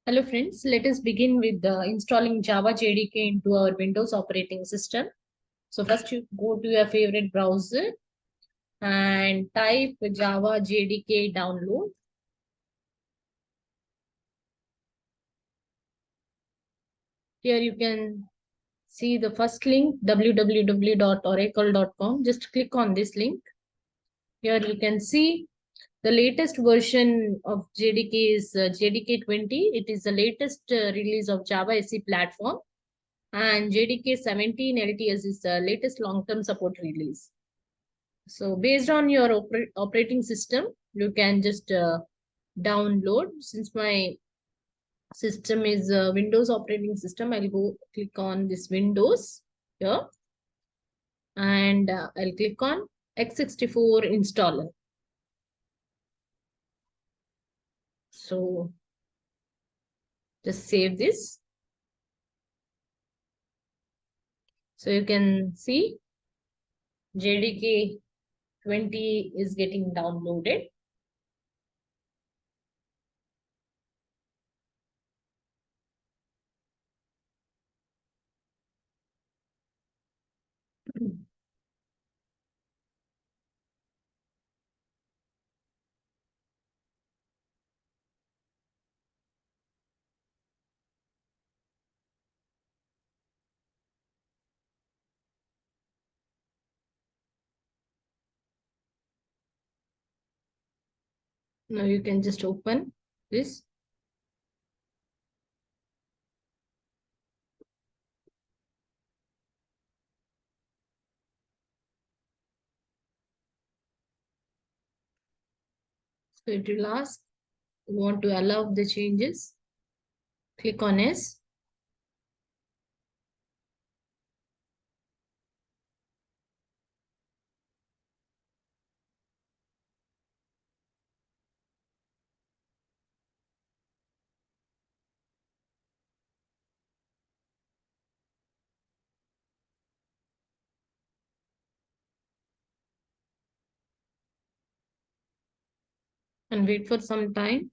Hello friends, let us begin with installing Java JDK into our Windows operating system. So first you go to your favorite browser and type Java JDK download. Here you can see the first link www.oracle.com. Just click on this link. Here you can see the latest version of JDK is JDK 20. It is the latest release of Java SE platform. And JDK 17 LTS is the latest long-term support release. So based on your operating system, you can just download. Since my system is Windows operating system, I'll go click on this Windows here and I'll click on x64 installer. So just save this. So you can see JDK 20 is getting downloaded. Now you can just open this. So it will ask, you want to allow the changes. Click on yes. And wait for some time.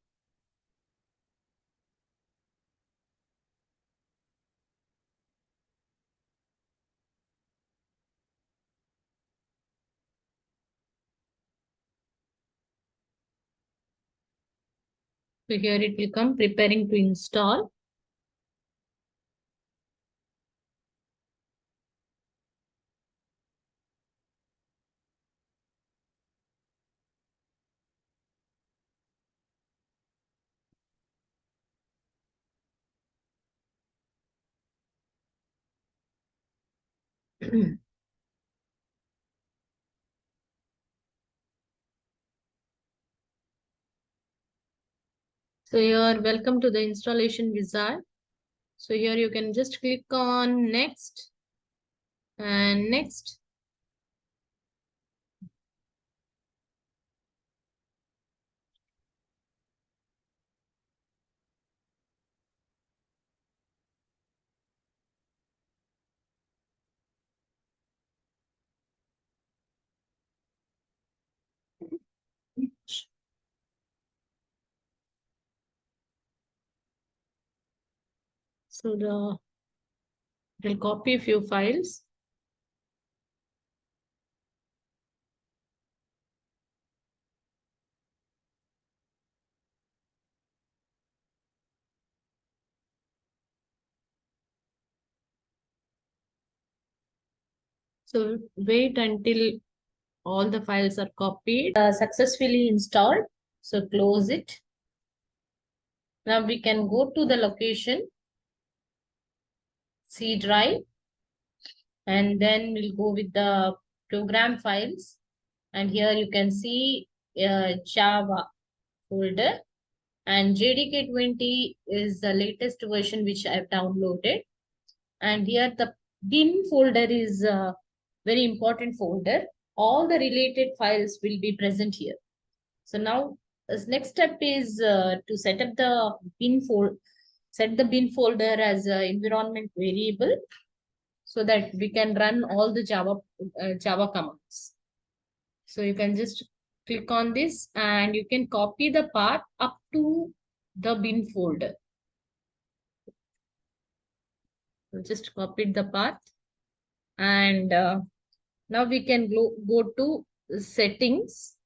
So here it will come preparing to install. So you're welcome to the installation wizard. So here you can just click on next and next. So it will copy a few files. So wait until all the files are copied, successfully installed. So close it. Now we can go to the location, C drive, and then we'll go with the program files. And here you can see Java folder, and JDK 20 is the latest version which I've downloaded. And here the bin folder is a very important folder. All the related files will be present here. So now this next step is to set up the bin folder, set the bin folder as an environment variable so that we can run all the Java commands. So you can just click on this and you can copy the path up to the bin folder. We'll just copied the path, and now we can go to settings.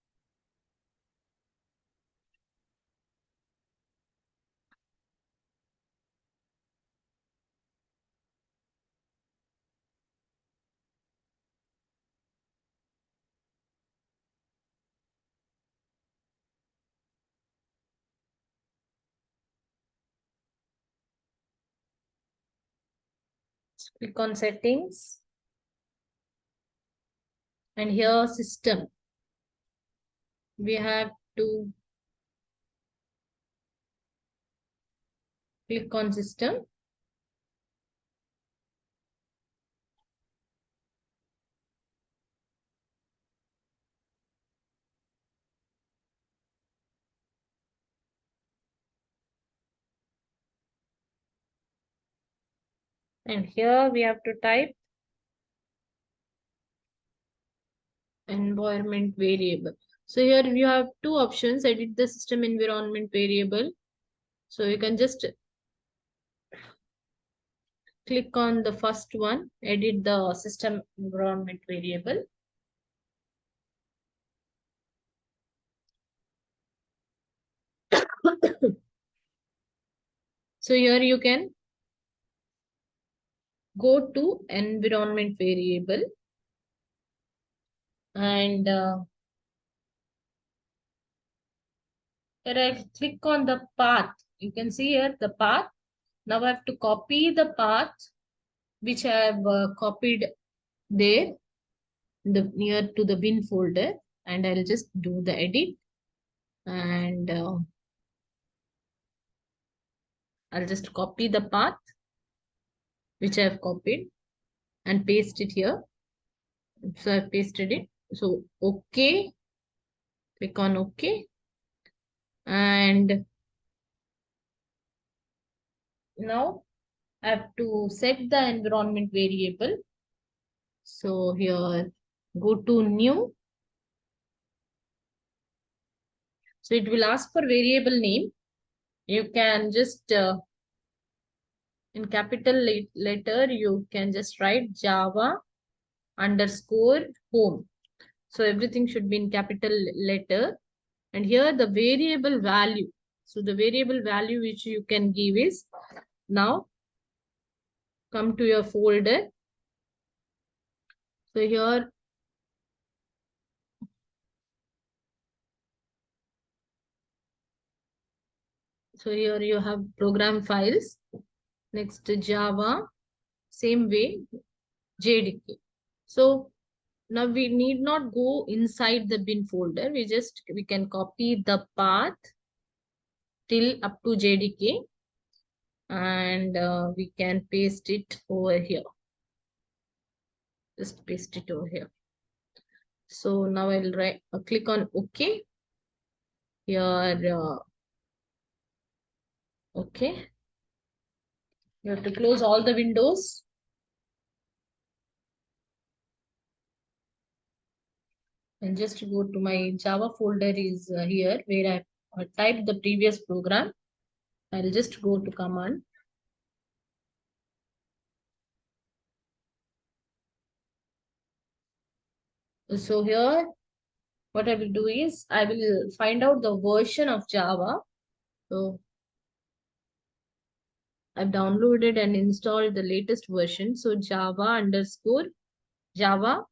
Click on settings, and here system. We have to click on system, and here we have to type environment variable. So here you have two options: edit the system environment variable. So you can just click on the first one, edit the system environment variable. So here you can go to environment variable, and here I click on the path. You can see here the path. Now I have to copy the path which I have copied there, near to the bin folder, and I'll just do the edit, and I'll just copy the path which I have copied and paste it here. So I've pasted it. So OK, click on OK, and now I have to set the environment variable. So here, go to new. So it will ask for variable name. You can just in capital letter, you can just write Java underscore home. So everything should be in capital letter. And here the variable value. So the variable value which you can give is, now come to your folder. So here, you have program files. Next Java, same way JDK. So now we need not go inside the bin folder. We can copy the path till up to JDK, and we can paste it over here. Just paste it over here. So now I'll click on OK. Here, OK. You have to close all the windows. And just go to my Java folder is here where I typed the previous program. I'll just go to command. So here, what I will do is I will find out the version of Java. So I've downloaded and installed the latest version. So Java underscore Java,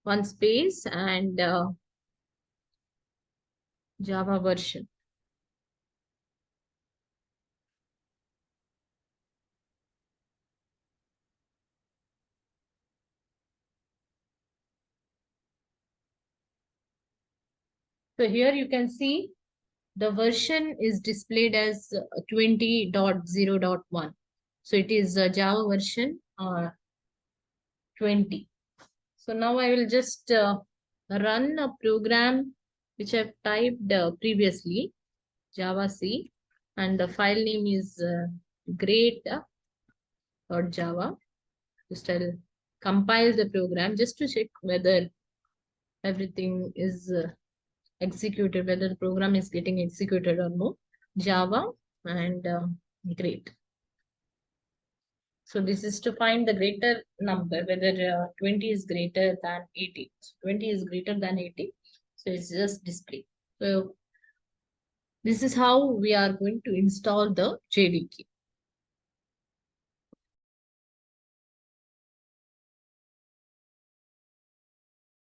one space, and Java version. So here you can see the version is displayed as 20.0.1. So it is Java version 20. So now I will just run a program which I've typed previously, Java C, and the file name is great.java. Just I'll compile the program just to check whether everything is executed, whether the program is getting executed or no. Java and great. So this is to find the greater number, whether 20 is greater than 80. So 20 is greater than 80. So it's just display. So this is how we are going to install the JDK.